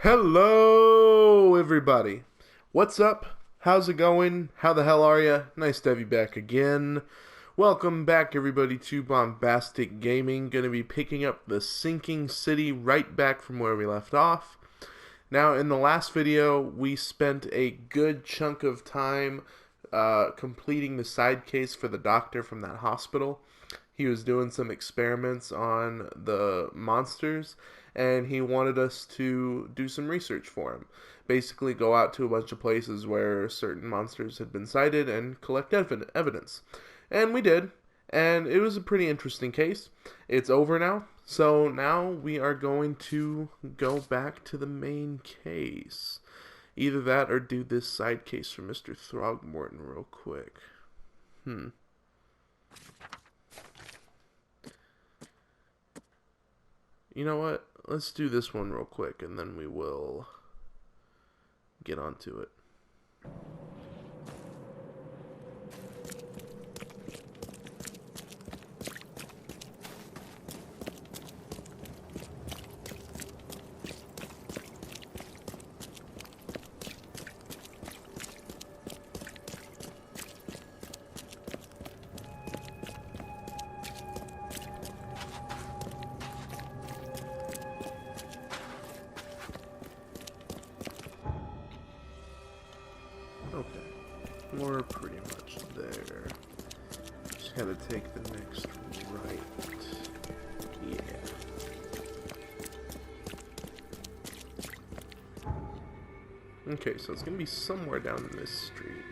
Hello, everybody. What's up? How's it going? How the hell are you? Nice to have you back again. Welcome back, everybody, to Bombastic Gaming. Going to be picking up the Sinking City right back from where we left off. Now, in the last video, we spent a good chunk of time completing the side case for the doctor from that hospital. He was doing some experiments on the monsters, and he wanted us to do some research for him. Basically, go out to a bunch of places where certain monsters had been sighted and collect evidence. And we did, and it was a pretty interesting case. It's over now, so now we are going to go back to the main case. Either that or do this side case for Mr. Throgmorton real quick. You know what? Let's do this one real quick, and then we will get onto it. Okay, we're pretty much there. Just gotta take the next right. Yeah. Okay, so it's gonna be somewhere down this street.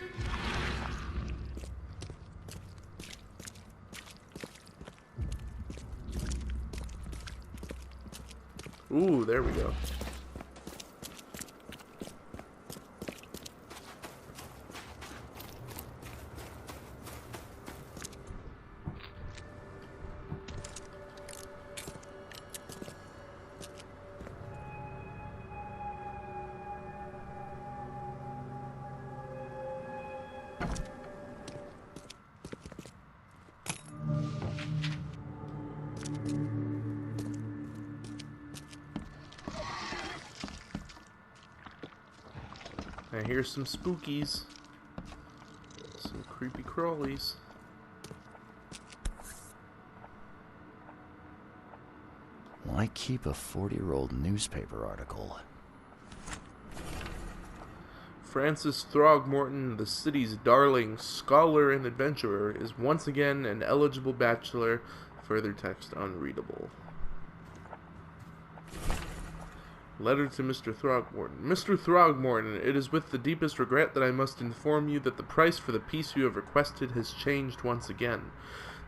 Ooh, there we go. I hear some spookies. Some creepy crawlies. Why keep a 40-year-old newspaper article? Francis Throgmorton, the city's darling scholar and adventurer, is once again an eligible bachelor. Further text unreadable. Letter to Mr. Throgmorton. Mr. Throgmorton, it is with the deepest regret that I must inform you that the price for the piece you have requested has changed once again.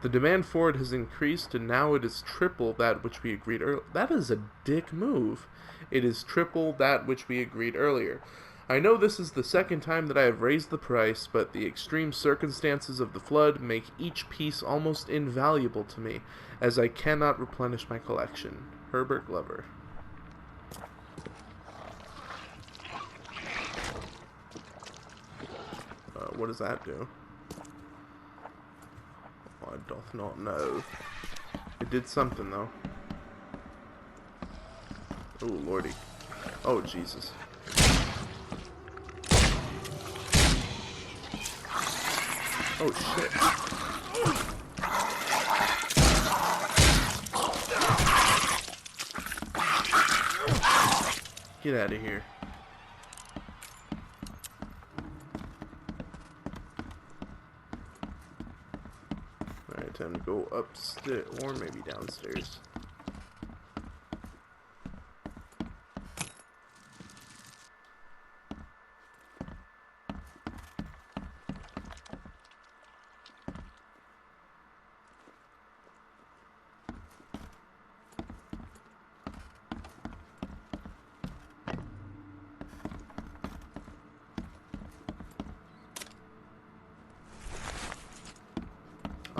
The demand for it has increased, and now it is triple that which we agreed earlier. That is a dick move. It is triple that which we agreed earlier. I know this is the second time that I have raised the price, but the extreme circumstances of the flood make each piece almost invaluable to me, as I cannot replenish my collection. Herbert Glover. What does that do? I doth not know. It did something, though. Oh, lordy. Oh, Jesus. Oh, shit. Get out of here. Alright, time to go upstairs, or maybe downstairs.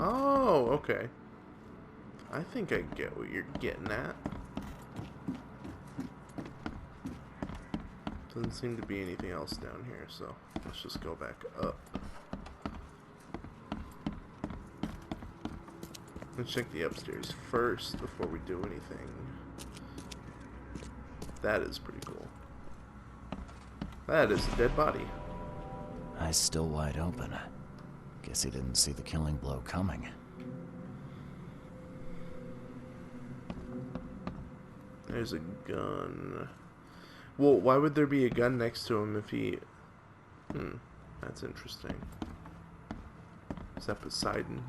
Oh, okay. I think I get what you're getting at. Doesn't seem to be anything else down here, so let's just go back up. Let's check the upstairs first before we do anything. That is pretty cool. That is a dead body. Eyes still wide open. Guess he didn't see the killing blow coming. There's a gun. Well, why would there be a gun next to him if he... that's interesting. Is that Poseidon?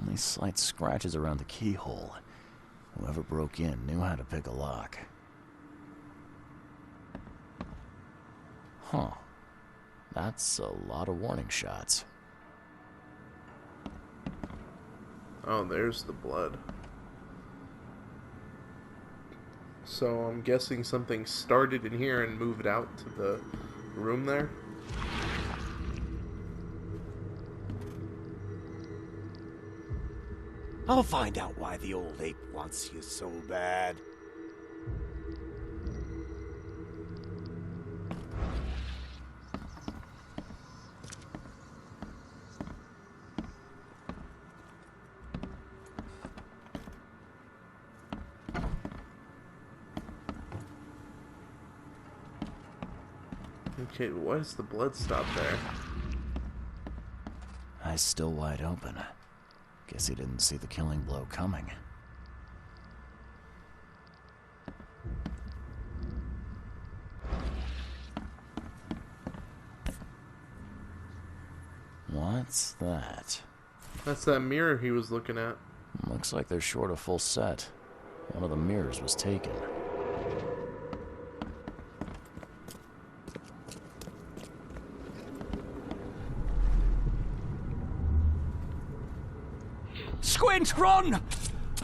Only slight scratches around the keyhole. Whoever broke in knew how to pick a lock. Huh. That's a lot of warning shots. Oh, there's the blood. So I'm guessing something started in here and moved out to the room there? I'll find out why the old ape wants you so bad. Okay, why does the blood stop there? Eyes still wide open. Guess he didn't see the killing blow coming. What's that? That's that mirror he was looking at. Looks like they're short a full set. One of the mirrors was taken. Squint, run!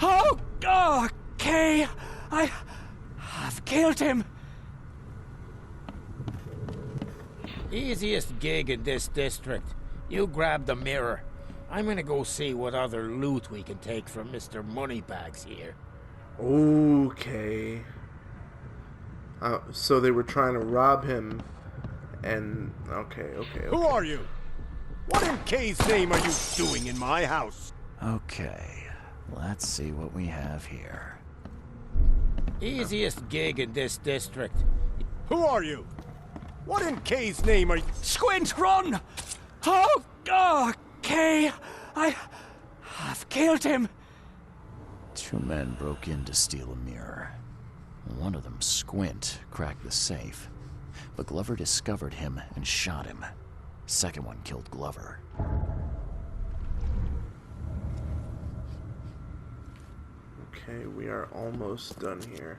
Oh, okay. I've killed him. Easiest gig in this district. You grab the mirror. I'm gonna go see what other loot we can take from Mr. Moneybags here. Okay. So they were trying to rob him, and... Okay. Who are you? What in K's name are you doing in my house? Okay, let's see what we have here. Easiest gig in this district. Who are you? What in K's name are you... Squint, run! Oh, okay. I've killed him. Two men broke in to steal a mirror. One of them, Squint, cracked the safe, but Glover discovered him and shot him. Second one killed Glover. Okay, we are almost done here.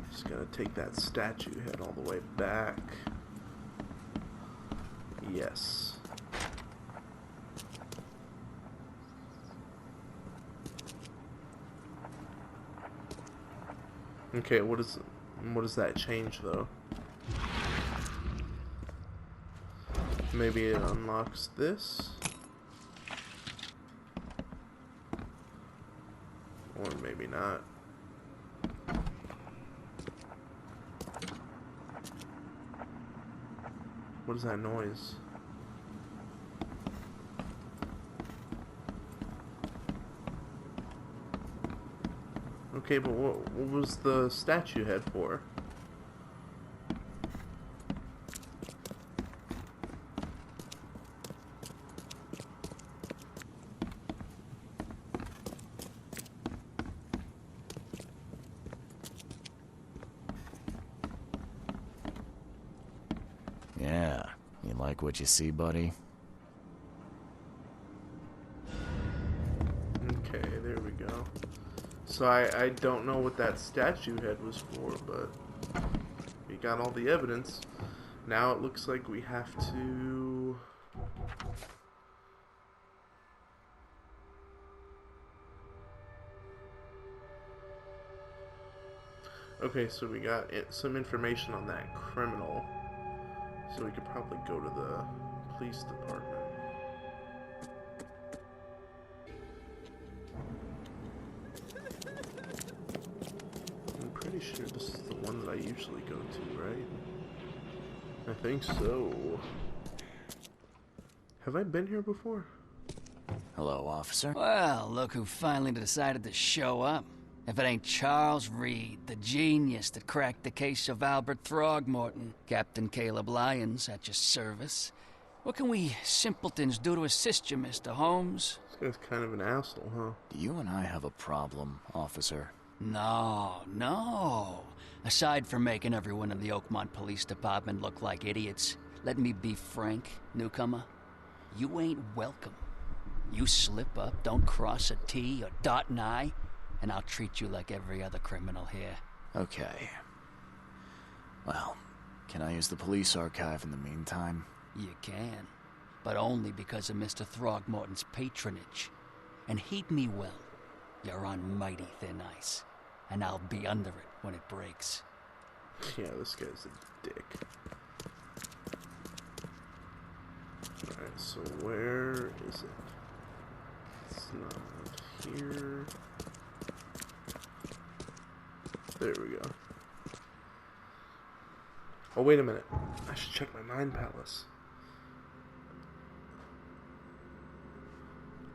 Just gonna take that statue head all the way back. Yes. Okay, what does that change though? Maybe it unlocks this? Or maybe not. What is that noise? Okay, but what was the statue head for? Yeah, you like what you see, buddy? Okay, there we go. So I don't know what that statue head was for, but we got all the evidence. Now it looks like we have to... Okay, so we got some information on that criminal. So we could probably go to the police department. I'm pretty sure this is the usually go to, right? I think so. Have I been here before? Hello, officer. Well, look who finally decided to show up. If it ain't Charles Reed, the genius that cracked the case of Albert Throgmorton. Captain Caleb Lyons at your service. What can we simpletons do to assist you, Mr. Holmes? This guy's kind of an asshole, huh? Do you and I have a problem, officer? No. Aside from making everyone in the Oakmont Police Department look like idiots, let me be frank, newcomer. You ain't welcome. You slip up, don't cross a T or dot an I, and I'll treat you like every other criminal here. Okay. Well, can I use the police archive in the meantime? You can, but only because of Mr. Throgmorton's patronage. And heed me well, you're on mighty thin ice, and I'll be under it when it breaks. Yeah, this guy's a dick. Alright, so where is it? It's not here. There we go. Oh, wait a minute. I should check my Mind Palace.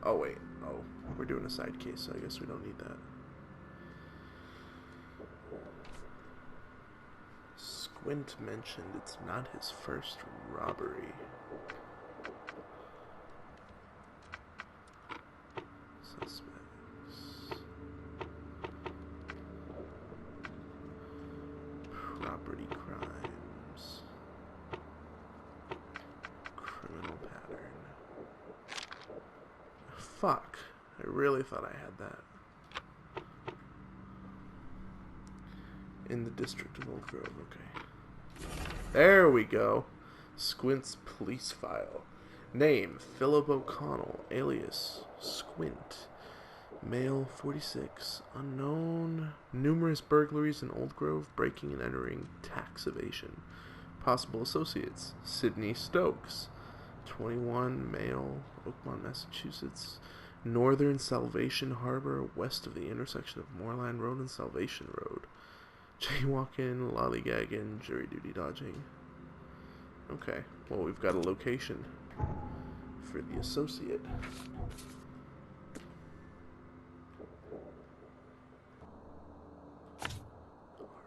Oh, wait. Oh, we're doing a side case, so I guess we don't need that. Squint mentioned it's not his first robbery. Suspects. Property crimes. Criminal pattern. Fuck. I really thought I had that. In the district of Old Grove, okay. There we go. Squint's police file. Name, Philip O'Connell, alias Squint. Male, 46. Unknown. Numerous burglaries in Old Grove, breaking and entering, tax evasion. Possible associates, Sydney Stokes. 21, male, Oakmont, Massachusetts. Northern Salvation Harbor, west of the intersection of Moorland Road and Salvation Road. Jaywalking, lollygagging, jury duty dodging. Okay, well, we've got a location for the associate.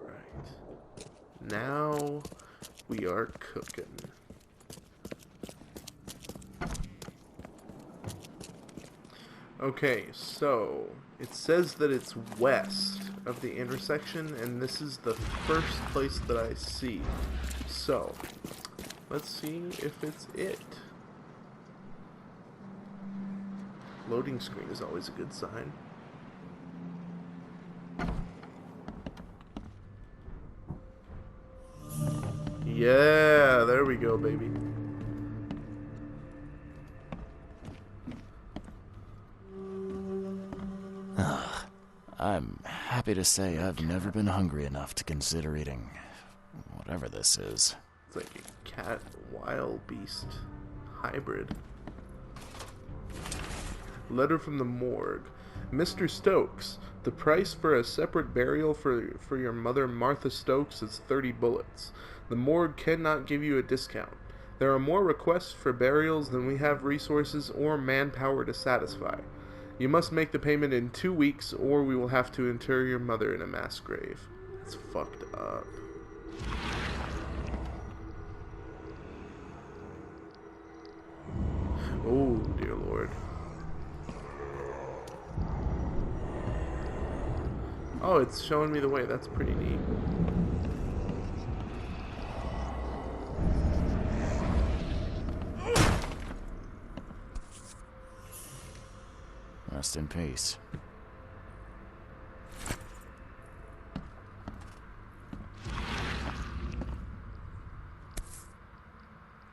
Alright. Now we are cooking. Okay, so it says that it's west of the intersection, and this is the first place that I see. So, let's see if it's it. Loading screen is always a good sign. Yeah, there we go, baby. I'm happy to say I've never been hungry enough to consider eating whatever this is. It's like a cat wild beast hybrid. Letter from the morgue. Mr. Stokes, the price for a separate burial for your mother Martha Stokes is 30 bullets. The morgue cannot give you a discount. There are more requests for burials than we have resources or manpower to satisfy. You must make the payment in 2 weeks, or we will have to inter your mother in a mass grave. That's fucked up. Oh, dear Lord. Oh, it's showing me the way. That's pretty neat. Rest in peace.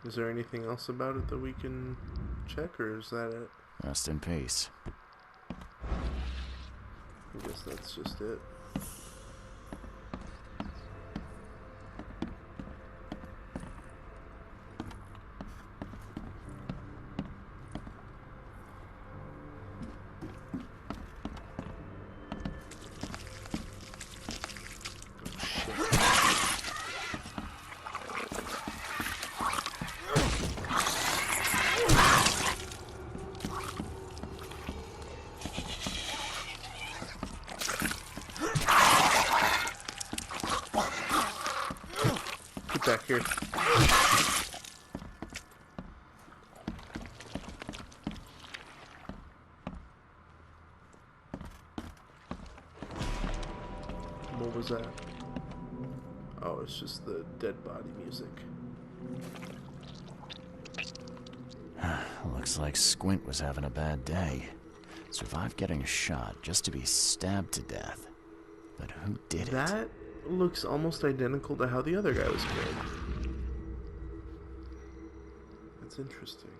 Is there anything else about it that we can check, or is that it? Rest in peace. I guess that's just it. back here. What was that? Oh, it's just the dead body music. Looks like Squint was having a bad day. Survived getting shot just to be stabbed to death. But who did it? That looks almost identical to how the other guy was killed. That's interesting.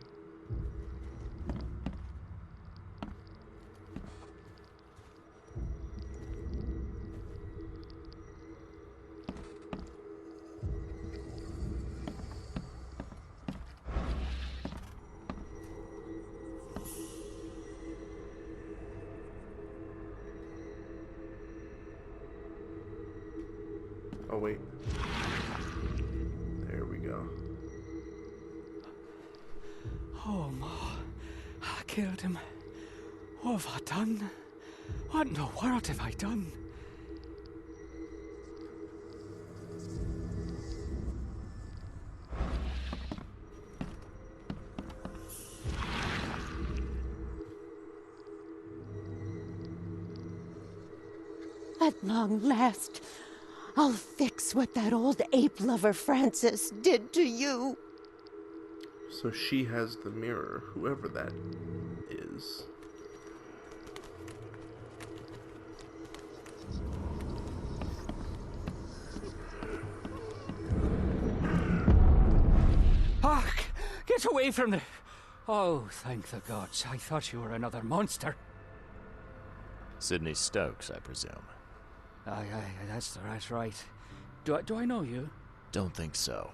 Oh, wait. There we go. Oh, Ma. I killed him. What have I done? What in the world have I done? At long last, I'll fix what that old ape lover Francis did to you. So she has the mirror, whoever that is. Ah, get away from the... Oh, thank the gods. I thought you were another monster. Sidney Stokes, I presume. Aye, that's right. Do I know you? Don't think so.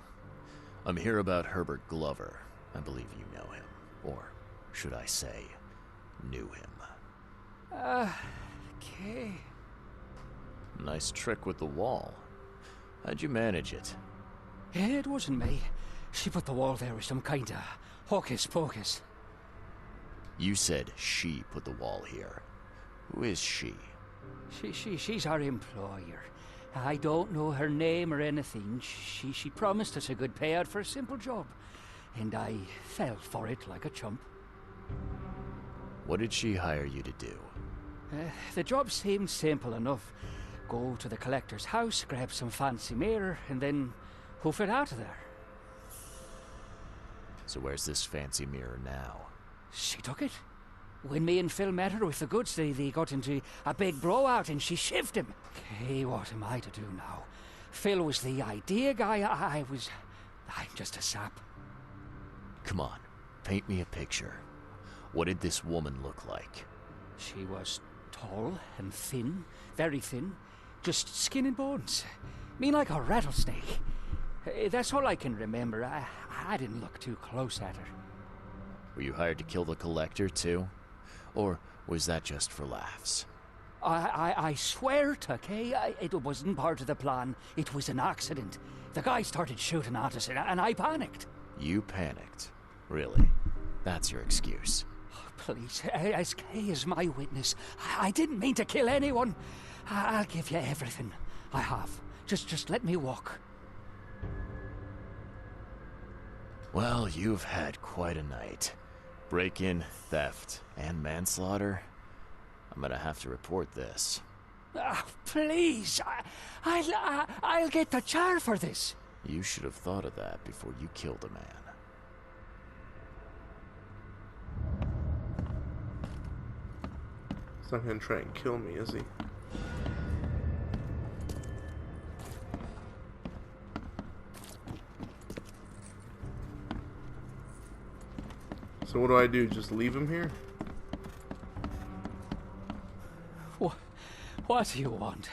I'm here about Herbert Glover. I believe you know him. Or, should I say, knew him. Okay. Nice trick with the wall. How'd you manage it? It wasn't me. She put the wall there with some kind of hocus pocus. You said she put the wall here. Who is she? She's our employer. I don't know her name or anything. She promised us a good payout for a simple job. And I fell for it like a chump. What did she hire you to do? The job seemed simple enough. Go to the collector's house, grab some fancy mirror, and then hoof it out of there. So where's this fancy mirror now? She took it. When me and Phil met her with the goods, they got into a big blowout and she shivved him. Okay, what am I to do now? Phil was the idea guy, I'm just a sap. Come on, paint me a picture. What did this woman look like? She was tall and thin, very thin, just skin and bones. Mean like a rattlesnake. That's all I can remember. I didn't look too close at her. Were you hired to kill the collector, too? Or was that just for laughs? I swear, Tucky, it wasn't part of the plan. It was an accident. The guy started shooting at us, and I panicked. You panicked? Really? That's your excuse? Oh, please, SK is my witness. I didn't mean to kill anyone. I'll give you everything. I have. Just let me walk. Well, you've had quite a night. Break-in, theft, and manslaughter. I'm gonna have to report this. Please, I'll get the char for this. You should have thought of that before you killed a man. He's not gonna try and kill me, is he? So what do I do? Just leave him here? What do you want?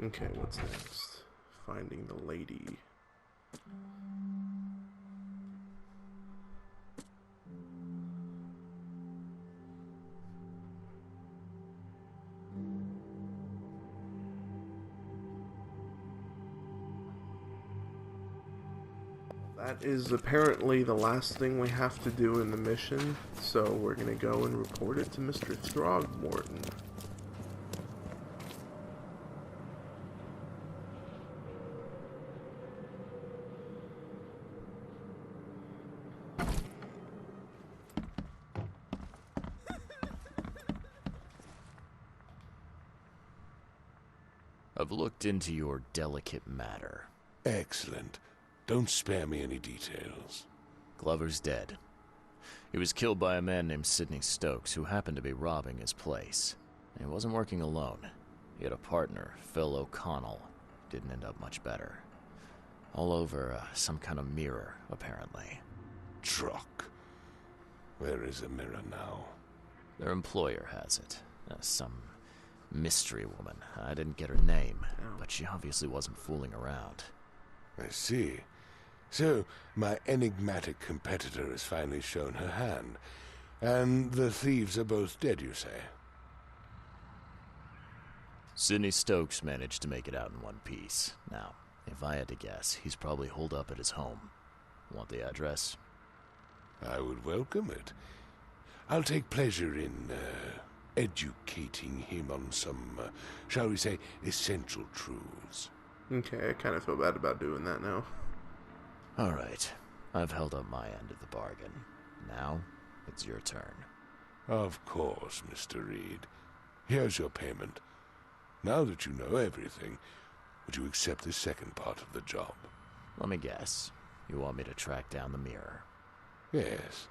Okay, what's next? Finding the lady. That is apparently the last thing we have to do in the mission, so we're gonna go and report it to Mr. Throgmorton. I've looked into your delicate matter. Excellent. Don't spare me any details. Glover's dead. He was killed by a man named Sidney Stokes, who happened to be robbing his place. And he wasn't working alone. He had a partner, Phil O'Connell. Didn't end up much better. All over some kind of mirror, apparently. Truck. Where is the mirror now? Their employer has it. Some mystery woman. I didn't get her name, but she obviously wasn't fooling around. I see. So, my enigmatic competitor has finally shown her hand. And the thieves are both dead, you say? Sidney Stokes managed to make it out in one piece. Now, if I had to guess, he's probably holed up at his home. Want the address? I would welcome it. I'll take pleasure in, educating him on some, shall we say, essential truths. Okay, I kind of feel bad about doing that now. Alright, I've held up my end of the bargain. Now, it's your turn. Of course, Mr. Reed. Here's your payment. Now that you know everything, would you accept the second part of the job? Let me guess. You want me to track down the mirror? Yes,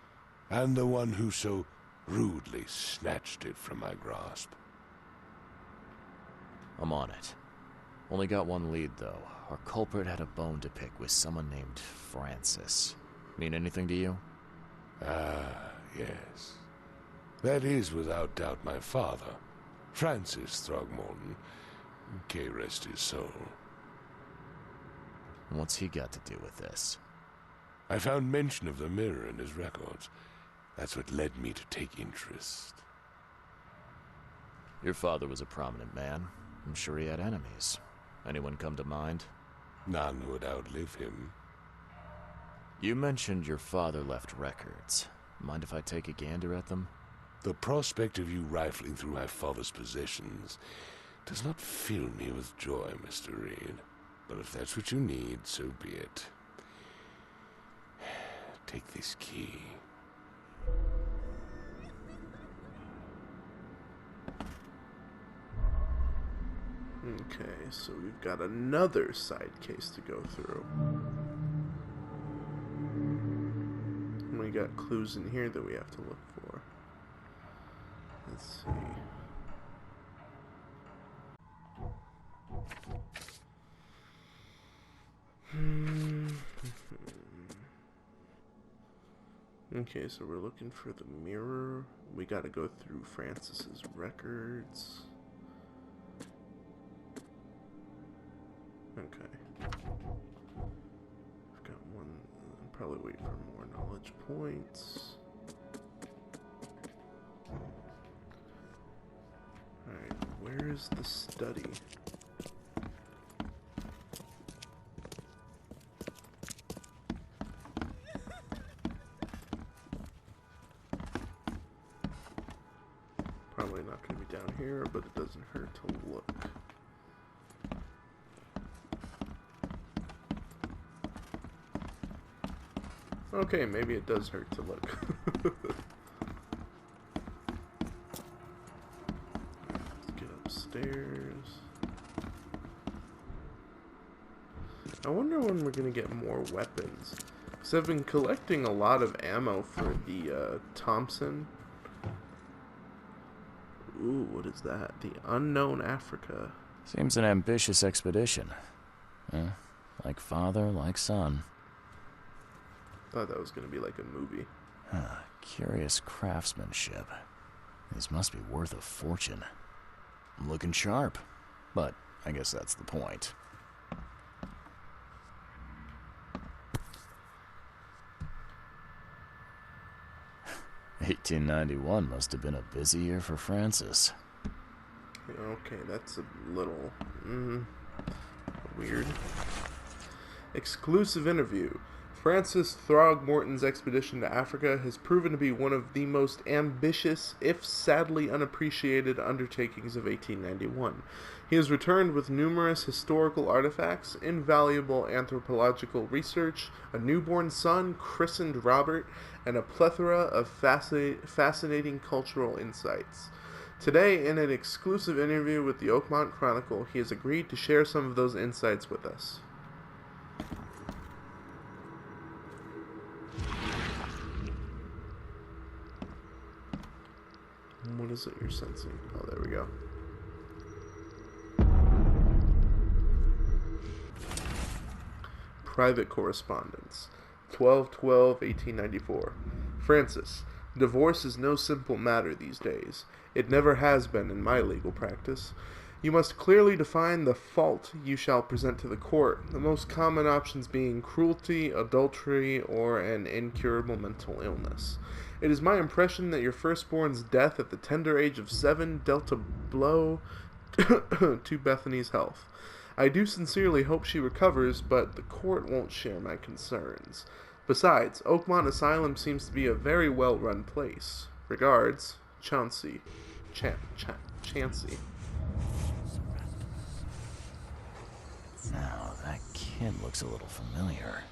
and the one who so rudely snatched it from my grasp. I'm on it. Only got one lead, though. Our culprit had a bone to pick with someone named Francis. Mean anything to you? Ah, yes. That is without doubt my father, Francis Throgmorton. May rest his soul. What's he got to do with this? I found mention of the mirror in his records. That's what led me to take interest. Your father was a prominent man. I'm sure he had enemies. Anyone come to mind? None would outlive him. You mentioned your father left records. Mind if I take a gander at them? The prospect of you rifling through my father's possessions does not fill me with joy, Mr. Reed. But if that's what you need, so be it. Take this key. Okay, so we've got another side case to go through. And we got clues in here that we have to look for. Let's see. Okay, so we're looking for the mirror. We gotta go through Francis's records. Okay. I've got one. I'll probably wait for more knowledge points. Alright, where is the study? Probably not going to be down here, but it doesn't hurt to look. Okay, maybe it does hurt to look. Let's get upstairs. I wonder when we're going to get more weapons. Because I've been collecting a lot of ammo for the Thompson. Ooh, what is that? The Unknown Africa. Seems an ambitious expedition. Like father, like son. Thought that was going to be like a movie. Curious craftsmanship. These must be worth a fortune. I'm looking sharp, but I guess that's the point. $1891 must have been a busy year for Francis. Okay, that's a little weird. Exclusive interview. Francis Throgmorton's expedition to Africa has proven to be one of the most ambitious, if sadly unappreciated, undertakings of 1891. He has returned with numerous historical artifacts, invaluable anthropological research, a newborn son christened Robert, and a plethora of fascinating cultural insights. Today, in an exclusive interview with the Oakmont Chronicle, he has agreed to share some of those insights with us. What is it you're sensing? Oh, there we go. Private correspondence. 12/12/1894. Francis, divorce is no simple matter these days. It never has been in my legal practice. You must clearly define the fault you shall present to the court, the most common options being cruelty, adultery, or an incurable mental illness. It is my impression that your firstborn's death at the tender age of 7 dealt a blow to Bethany's health. I do sincerely hope she recovers, but the court won't share my concerns. Besides, Oakmont Asylum seems to be a very well-run place. Regards, Chauncey. Chancey. Now, that kid looks a little familiar.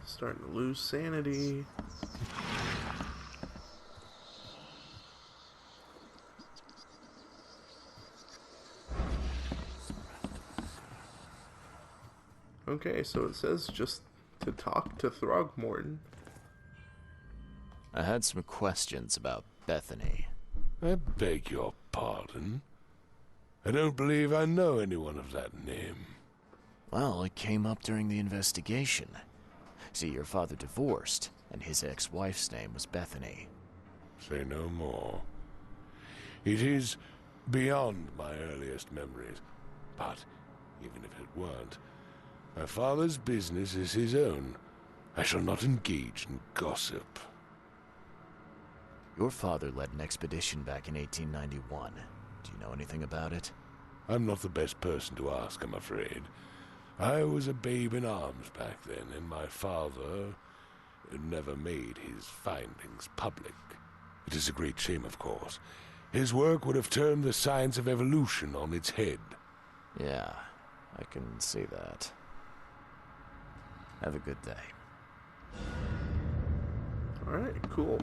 Starting to lose sanity. Okay, so it says just to talk to Throgmorton. I had some questions about Bethany. I beg your pardon. I don't believe I know anyone of that name. Well, it came up during the investigation. See, your father divorced, and his ex-wife's name was Bethany. Say no more. It is beyond my earliest memories. But, even if it weren't, my father's business is his own. I shall not engage in gossip. Your father led an expedition back in 1891. Do you know anything about it? I'm not the best person to ask, I'm afraid. I was a babe in arms back then, and my father never made his findings public. It is a great shame, of course. His work would have turned the science of evolution on its head. Yeah, I can see that. Have a good day. Alright, cool.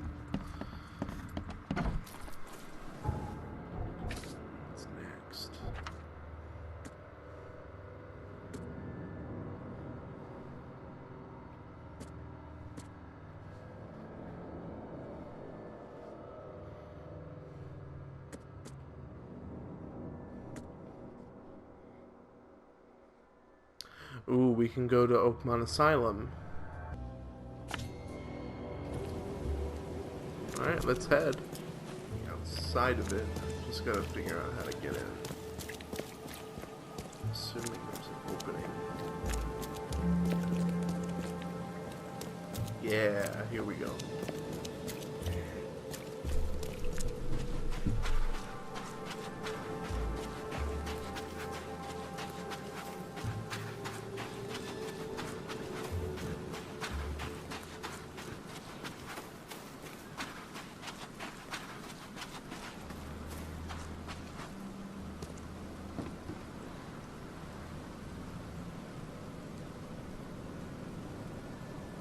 What's next? Ooh, we can go to Oakmont Asylum. Alright, let's head. Outside of it, just gotta figure out how to get in. Assuming there's an opening. Yeah, here we go.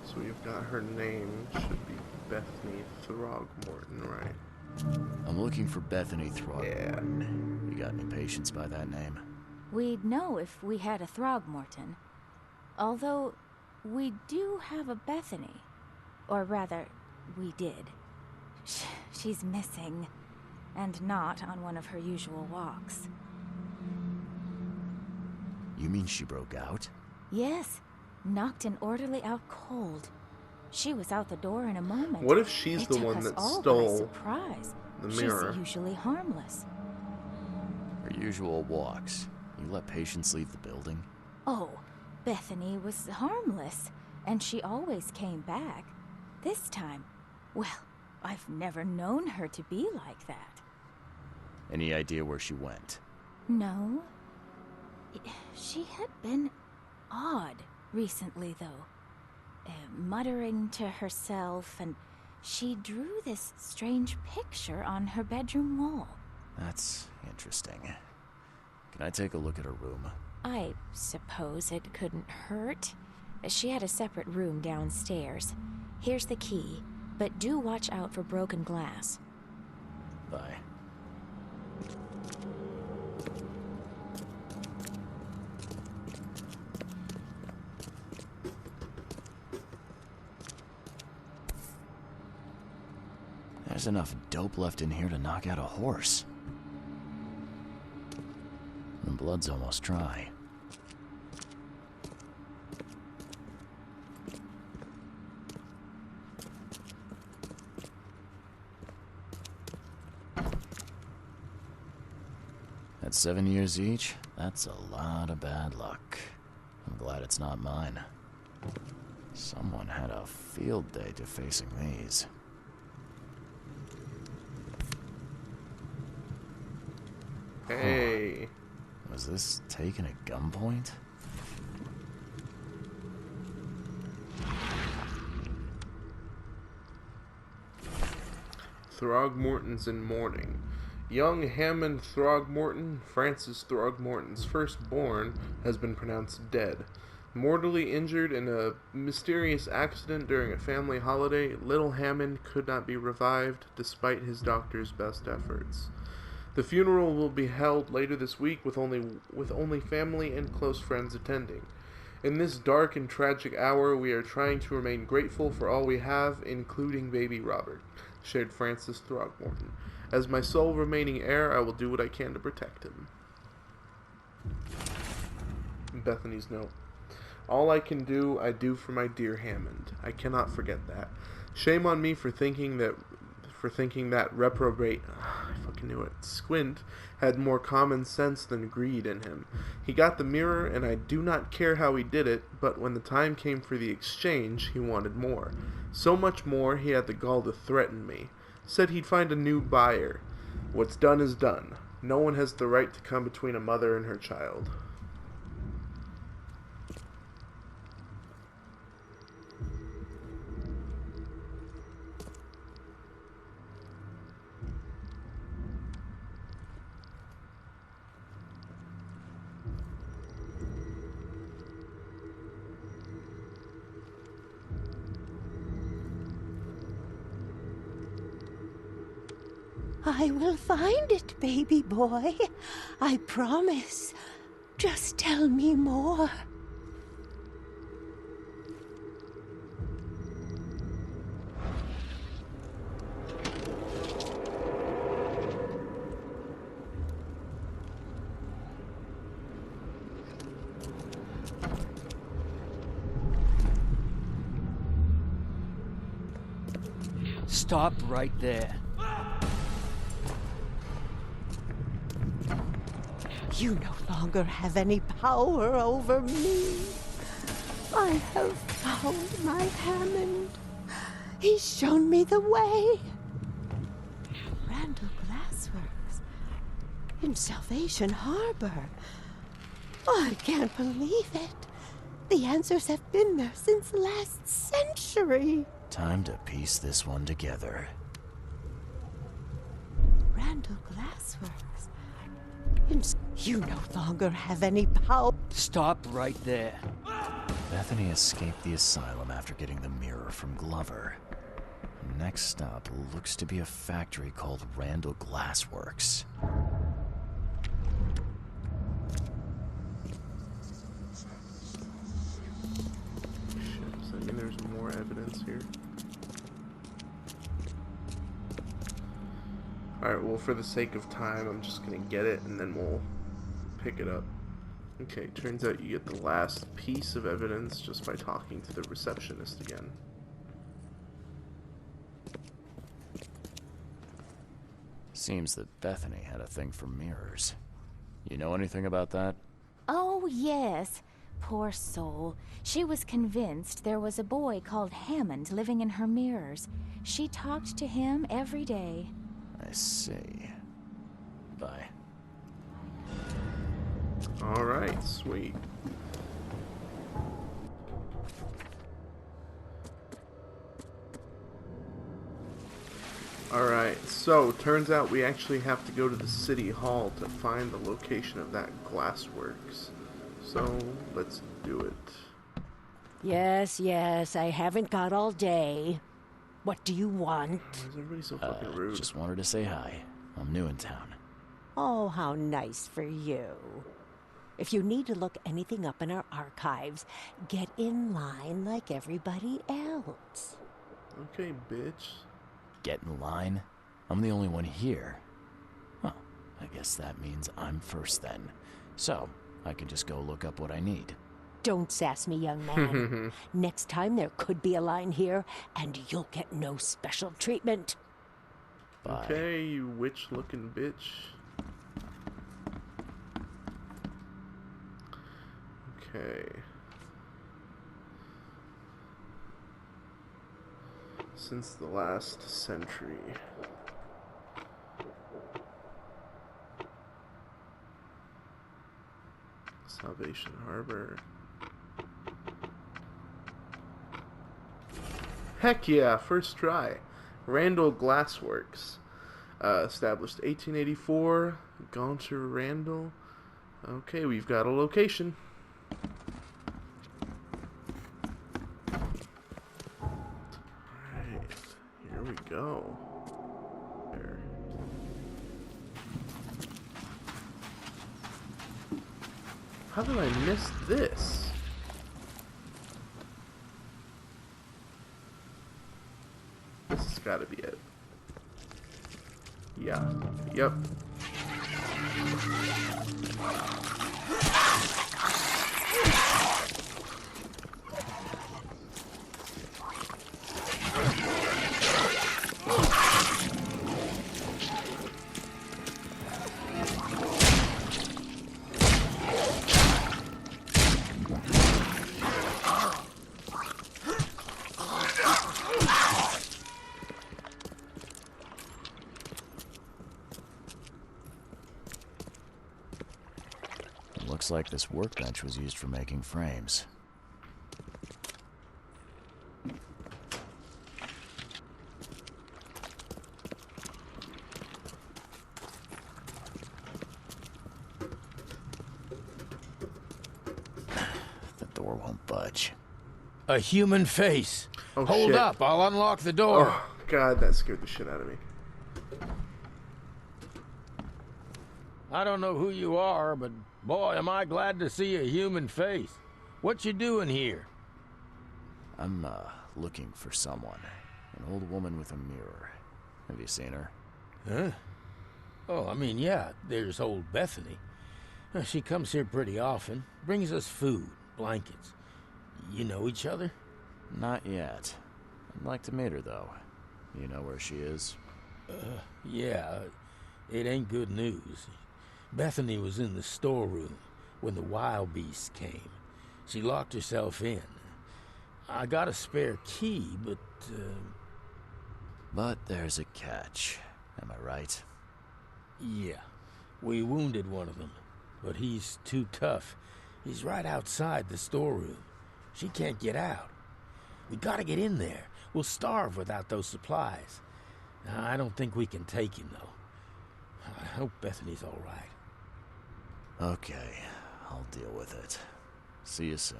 So we've got her name, should be Bethany Throgmorton, right? I'm looking for Bethany Throgmorton. You got any patients by that name? We'd know if we had a Throgmorton. Although, we do have a Bethany. Or rather, we did. She's missing, and not on one of her usual walks. You mean she broke out? Yes, knocked an orderly out cold. She was out the door in a moment. What if she's It the took one us that all by stole surprise. the mirror? She's usually harmless. Her usual walks. You let patients leave the building? Oh, Bethany was harmless, and she always came back. This time, well, I've never known her to be like that. Any idea where she went? No. She had been odd recently, though. Muttering to herself, and she drew this strange picture on her bedroom wall. That's interesting. Can I take a look at her room? I suppose it couldn't hurt. She had a separate room downstairs. Here's the key, but do watch out for broken glass. Bye. There's enough dope left in here to knock out a horse. The blood's almost dry. At 7 years each, that's a lot of bad luck. I'm glad it's not mine. Someone had a field day defacing these. Hey. Was this taken at gunpoint? Throgmorton's in mourning. Young Hammond Throgmorton, Francis Throgmorton's firstborn, has been pronounced dead. Mortally injured in a mysterious accident during a family holiday, little Hammond could not be revived despite his doctor's best efforts. The funeral will be held later this week with only family and close friends attending. In this dark and tragic hour, we are trying to remain grateful for all we have, including baby Robert, shared Francis Throgmorton. As my sole remaining heir, I will do what I can to protect him. Bethany's note. All I can do, I do for my dear Hammond. I cannot forget that. Shame on me for thinking that reprobate, I fucking knew it, Squint had more common sense than greed in him. He got the mirror, and I do not care how he did it, but when the time came for the exchange, he wanted more. So much more, he had the gall to threaten me. Said he'd find a new buyer. What's done is done. No one has the right to come between a mother and her child. I will find it, baby boy. I promise. Just tell me more. Stop right there. You no longer have any power over me. I have found my Hammond. He's shown me the way. Randall Glassworks. In Salvation Harbor. I can't believe it. The answers have been there since last century. Time to piece this one together. Randall Glassworks. You no longer have any power. Stop right there. Bethany escaped the asylum after getting the mirror from Glover. Next stop looks to be a factory called Randall Glassworks. Shit, does that mean there's more evidence here? Alright, well, for the sake of time, I'm just gonna get it, and then we'll pick it up. Okay, turns out you get the last piece of evidence just by talking to the receptionist again. Seems that Bethany had a thing for mirrors. You know anything about that? Oh, yes. Poor soul. She was convinced there was a boy called Hammond living in her mirrors. She talked to him every day. I see. Bye. Alright, sweet. Alright, so turns out we actually have to go to the city hall to find the location of that glassworks. So let's do it. Yes, yes, I haven't got all day. What do you want? Why is everybody so fucking rude? Just wanted to say hi. I'm new in town. Oh, how nice for you. If you need to look anything up in our archives, get in line like everybody else. Okay, bitch. Get in line? I'm the only one here. Well, I guess that means I'm first then. So, I can just go look up what I need. Don't sass me, young man. Next time there could be a line here, and you'll get no special treatment. Bye. Okay, you witch-looking bitch. Okay. Since the last century. Salvation Harbor. Heck yeah, first try. Randall Glassworks. Established 1884. Gaunter Randall. Okay, we've got a location. Alright, here we go. There. How did I miss this? This has got to be it. Yeah. Yep. Looks like this workbench was used for making frames. The door won't budge. A human face. Oh, Hold shit. up, I'll unlock the door. Oh, God, that scared the shit out of me. I don't know who you are, but boy, am I glad to see a human face. What you doing here? I'm, looking for someone. An old woman with a mirror. Have you seen her? Huh? Oh, I mean, yeah, there's old Bethany. She comes here pretty often, brings us food, blankets. You know each other? Not yet. I'd like to meet her, though. You know where she is? Yeah, it ain't good news. Bethany was in the storeroom when the wild beasts came. She locked herself in. I got a spare key, but... But there's a catch. Am I right? Yeah, we wounded one of them, but he's too tough. He's right outside the storeroom. She can't get out. We gotta get in there. We'll starve without those supplies. I don't think we can take him, though. I hope Bethany's all right. Okay, I'll deal with it. See you soon.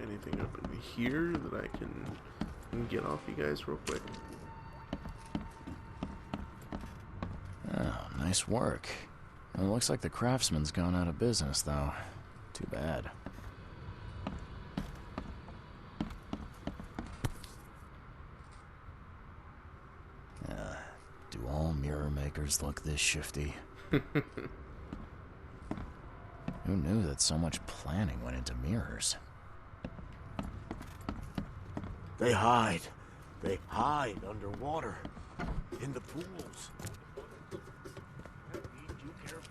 Anything up in here that I can get off you guys real quick? Oh, nice work. It looks like the craftsman's gone out of business, though. Too bad. Do all mirror makers look this shifty? Who knew that so much planning went into mirrors? They hide. They hide underwater. In the pools. Be careful.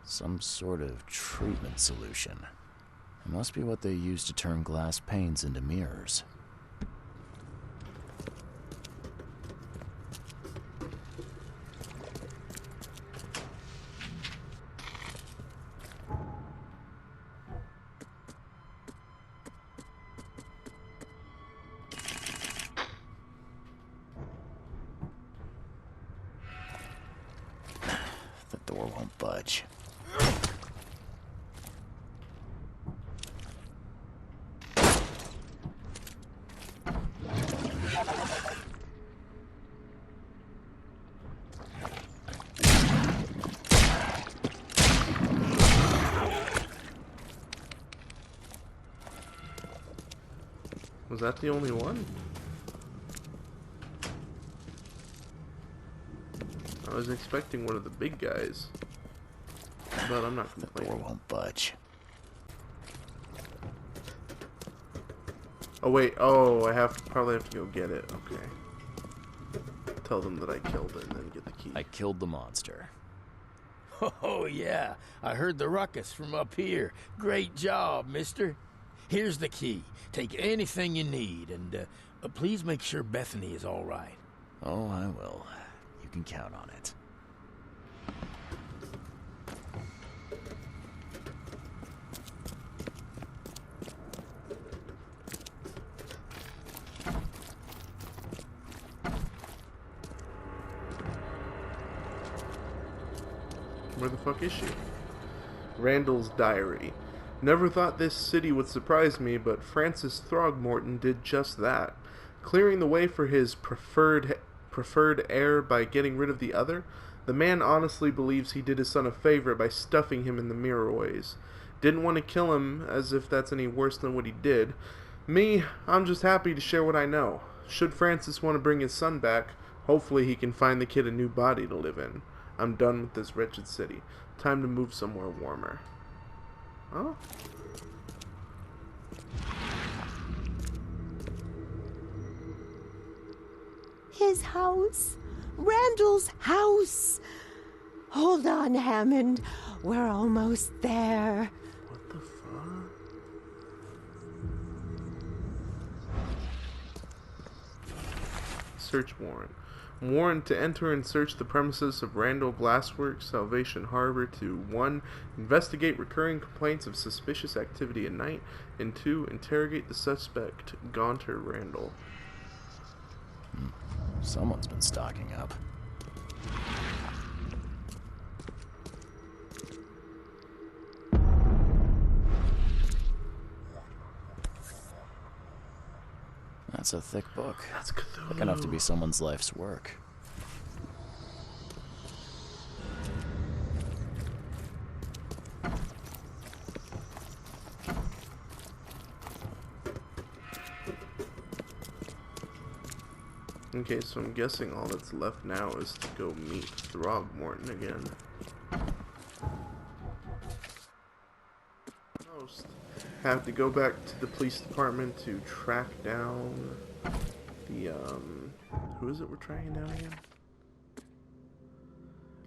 Some sort of treatment solution. It must be what they use to turn glass panes into mirrors. The door won't budge. Was that the only one? I was expecting one of the big guys, but I'm not The door complaining. won't budge. Oh wait, I probably have to go get it. Okay. Tell them that I killed it and then get the key. I killed the monster. Oh, yeah. I heard the ruckus from up here. Great job, mister. Here's the key. Take anything you need, and please make sure Bethany is all right. Oh, I will. You can count on it. Where the fuck is she? Randall's diary. Never thought this city would surprise me, but Francis Throgmorton did just that. Clearing the way for his preferred heir by getting rid of the other, the man honestly believes he did his son a favor by stuffing him in the Mirrorways. Didn't want to kill him, as if that's any worse than what he did. Me, I'm just happy to share what I know. Should Francis want to bring his son back, hopefully he can find the kid a new body to live in. I'm done with this wretched city. Time to move somewhere warmer. Oh? His house. Randall's house. Hold on, Hammond. We're almost there. What the fuck? Search warrant. Warrant to enter and search the premises of Randall Glassworks, Salvation Harbor to 1. Investigate recurring complaints of suspicious activity at night, and 2. Interrogate the suspect, Gaunter Randall. Someone's been stocking up. That's a thick book. That's Cthulhu. Thick enough to be someone's life's work. Okay, so I'm guessing all that's left now is to go meet Throgmorton again. Most have to go back to the police department to track down the, who is it we're tracking down again?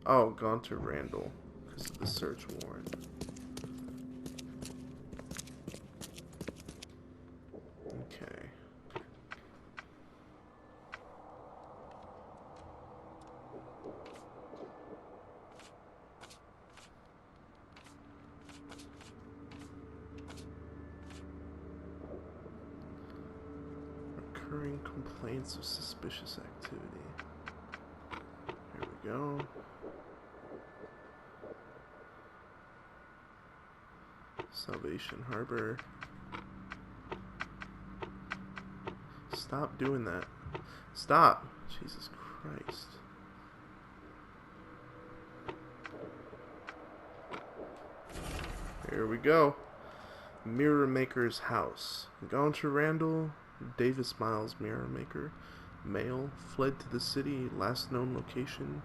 Oh, Gaunter Randall, because of the search warrant. Okay. Recurring complaints of suspicious activity. There we go. Salvation Harbor. Stop doing that. Stop! Jesus Christ. Here we go. Mirror Maker's house. Gaunter Randall, Davis Miles Mirror Maker. Male, fled to the city, last known location.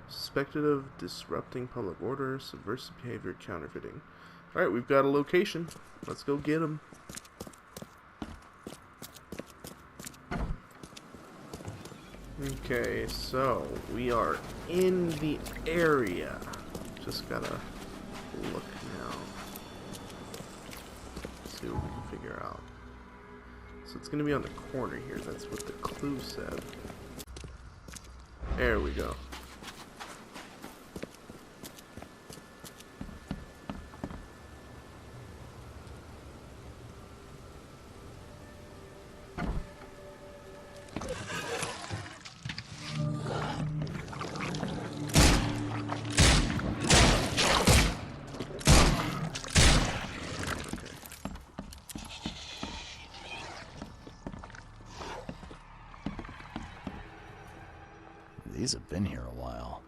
Suspected of disrupting public order, subversive behavior, counterfeiting. Alright, we've got a location. Let's go get him. Okay, so we are in the area. Just gotta look now. see what we can figure out. So it's going to be on the corner here. That's what the clue said. There we go. These have been here a while.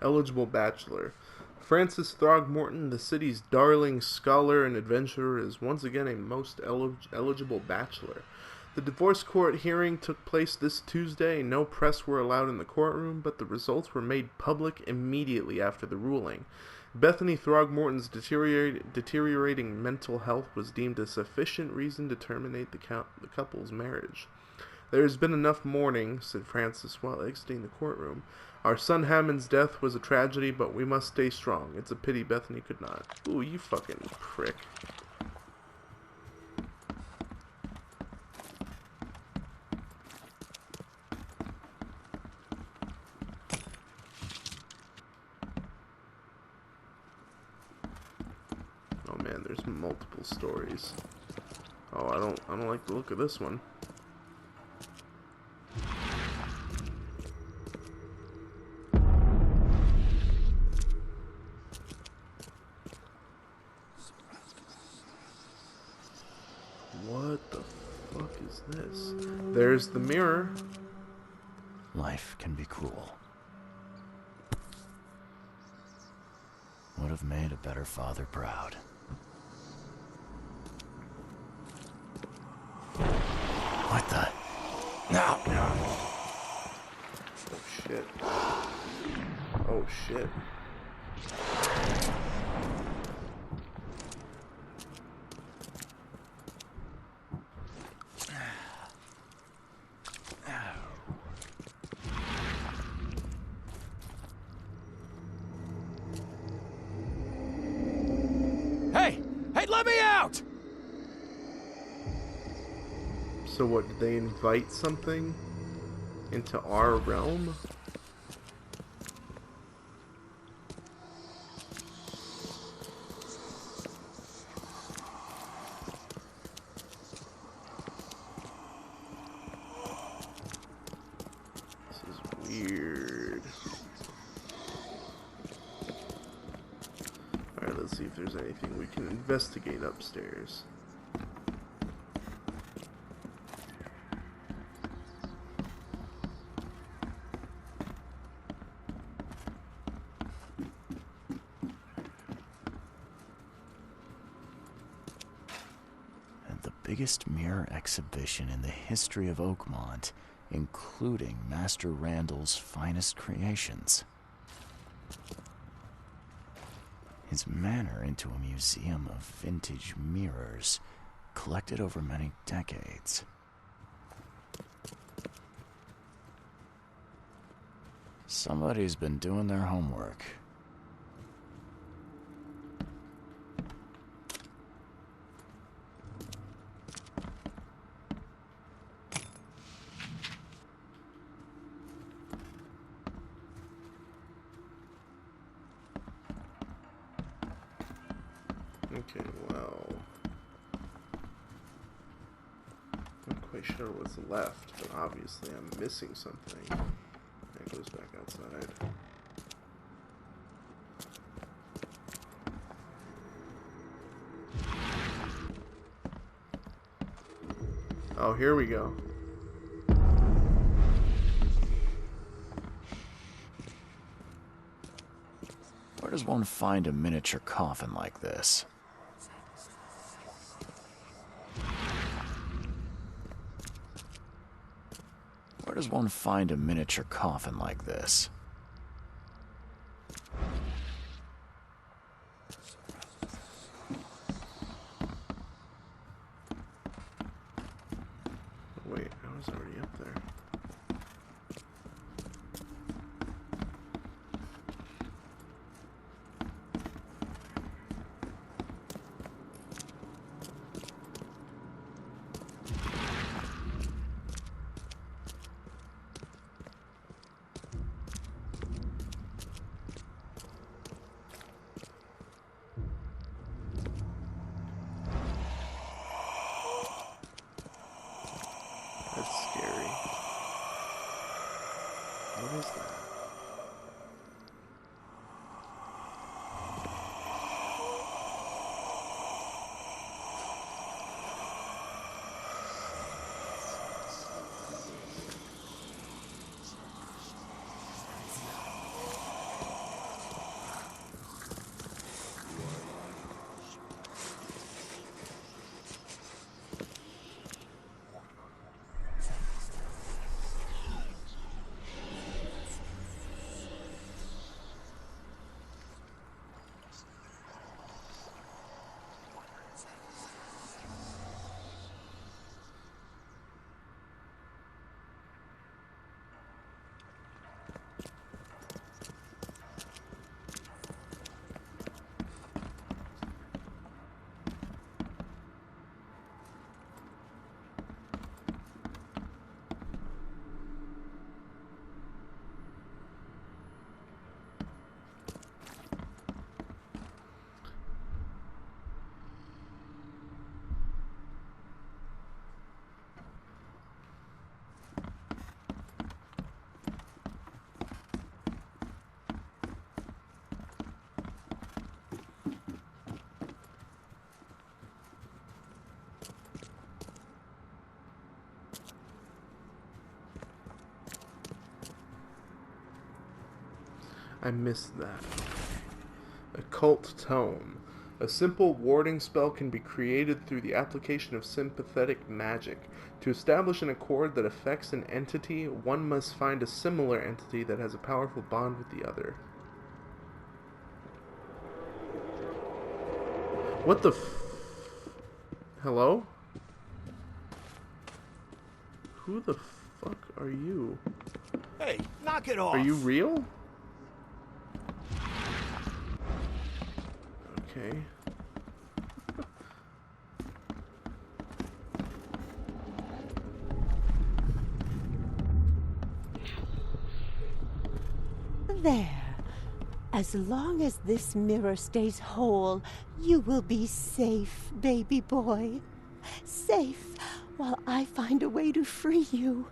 Eligible bachelor. Francis Throgmorton, the city's darling scholar and adventurer, is once again a most eligible bachelor. The divorce court hearing took place this Tuesday. No press were allowed in the courtroom, but the results were made public immediately after the ruling. Bethany Throgmorton's deteriorating mental health was deemed a sufficient reason to terminate the couple's marriage. "There has been enough mourning," said Francis while exiting the courtroom. "Our son Hammond's death was a tragedy, but we must stay strong. It's a pity Bethany could not." Ooh, you fucking prick. Oh man, there's multiple stories. Oh, I don't like the look of this one. What the fuck is this? There's the mirror. Life can be cruel. Would have made a better father proud. What the? No! Oh shit. Oh shit. Hey! Hey, let me out! So what, did they invite something into our realm? This is weird. Alright, let's see if there's anything we can investigate upstairs. Biggest mirror exhibition in the history of Oakmont, including Master Randall's finest creations. His manor into a museum of vintage mirrors, collected over many decades. Somebody's been doing their homework. Okay, well, not quite sure what's left, but obviously I'm missing something. That goes back outside. Oh, here we go. Where does one find a miniature coffin like this? Where does one find a miniature coffin like this? Wait, I was already up there. That's scary. What is that? I missed that. Occult Tome. A simple warding spell can be created through the application of sympathetic magic. To establish an accord that affects an entity, one must find a similar entity that has a powerful bond with the other. What the Hello? Who the fuck are you? Hey, knock it off! Are you real? Okay. There. As long as this mirror stays whole, you will be safe, baby boy. Safe while I find a way to free you.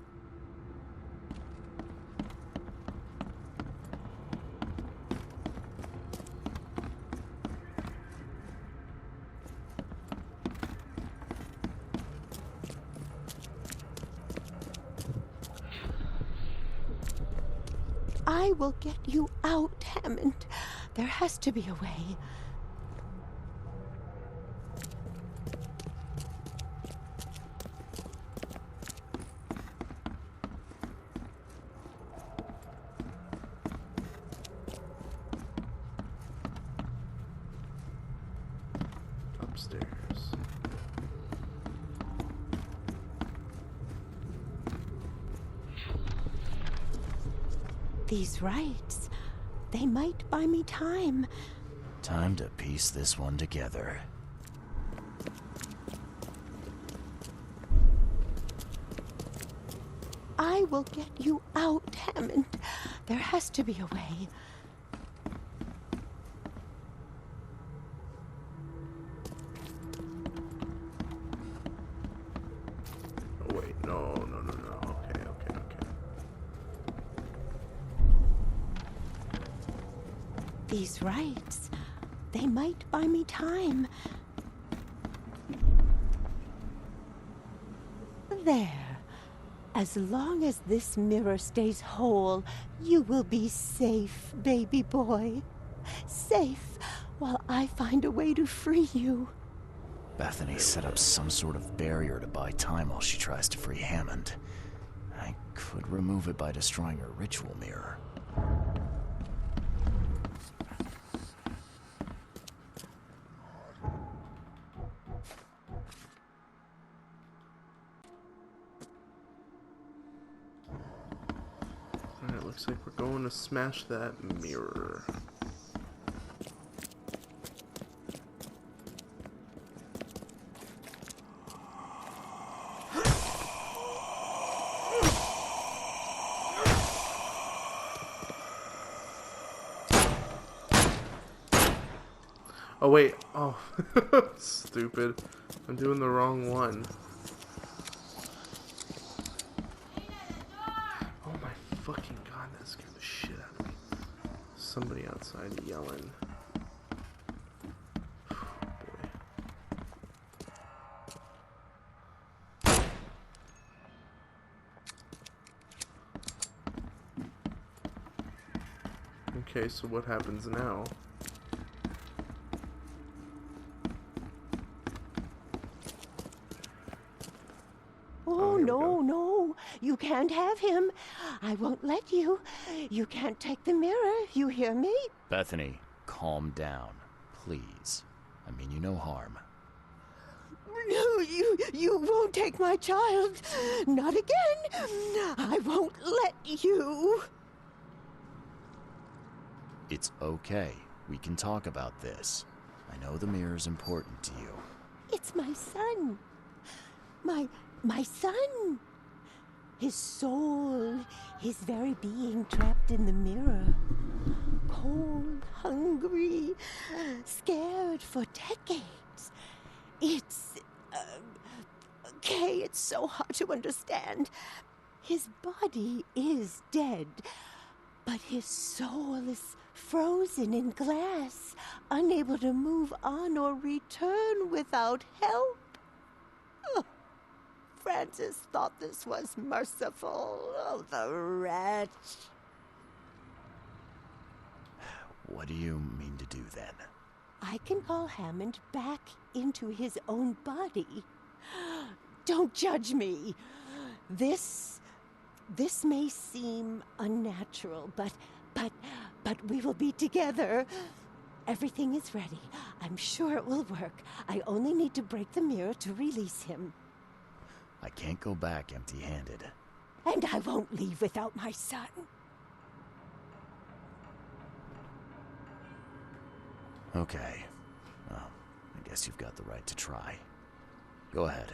I will get you out, Hammond. There has to be a way. Upstairs. These rites, they might buy me time. Time to piece this one together. I will get you out, Hammond. There has to be a way. Oh, wait, no. Okay. These rites, they might buy me time. There. As long as this mirror stays whole, you will be safe, baby boy. safe while I find a way to free you. Bethany set up some sort of barrier to buy time while she tries to free Hammond. I could remove it by destroying her ritual mirror. Alright, looks like we're going to smash that mirror. Oh wait, oh, stupid. I'm doing the wrong one. Oh my fucking god, that scared the shit out of me. Somebody outside yelling. Oh boy. Okay, so what happens now? Oh, no, you can't have him. I won't let you. You can't take the mirror, you hear me? Bethany, calm down, please. I mean you no harm. No, you won't take my child. Not again. I won't let you. It's okay. We can talk about this. I know the mirror's important to you. It's my son. My son. His soul, his very being trapped in the mirror. Cold, hungry, scared for decades. It's... okay, it's so hard to understand. His body is dead, but his soul is frozen in glass, unable to move on or return without help. Oh, Francis thought this was merciful. Oh, the wretch. What do you mean to do then? I can call Hammond back into his own body. Don't judge me. This may seem unnatural, but we will be together. Everything is ready. I'm sure it will work. I only need to break the mirror to release him. I can't go back empty-handed. And I won't leave without my son. Okay. Well, I guess you've got the right to try. Go ahead.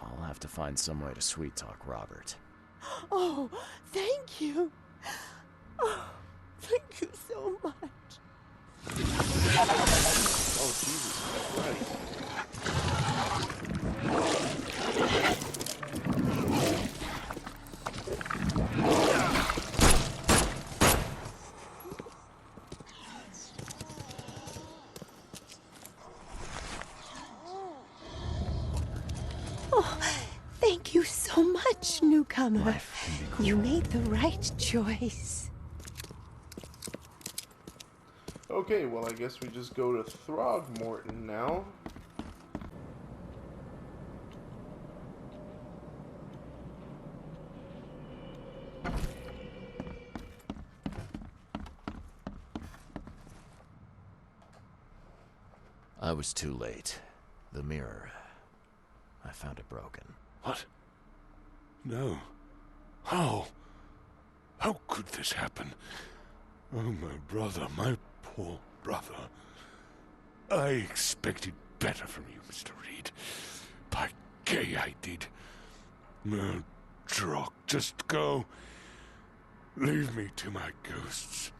I'll have to find some way to sweet-talk Robert. Oh, thank you. Oh, thank you so much. Oh, Jesus Christ. Oh, thank you so much, newcomer. Life can be cruel. You made the right choice. Okay, well, I guess we just go to Throgmorton now. I was too late. The mirror. I found it broken. What? No. How? How could this happen? Oh, my brother, my poor brother. I expected better from you, Mr. Reed. By gay, I did. No, Drock, just go. Leave me to my ghosts.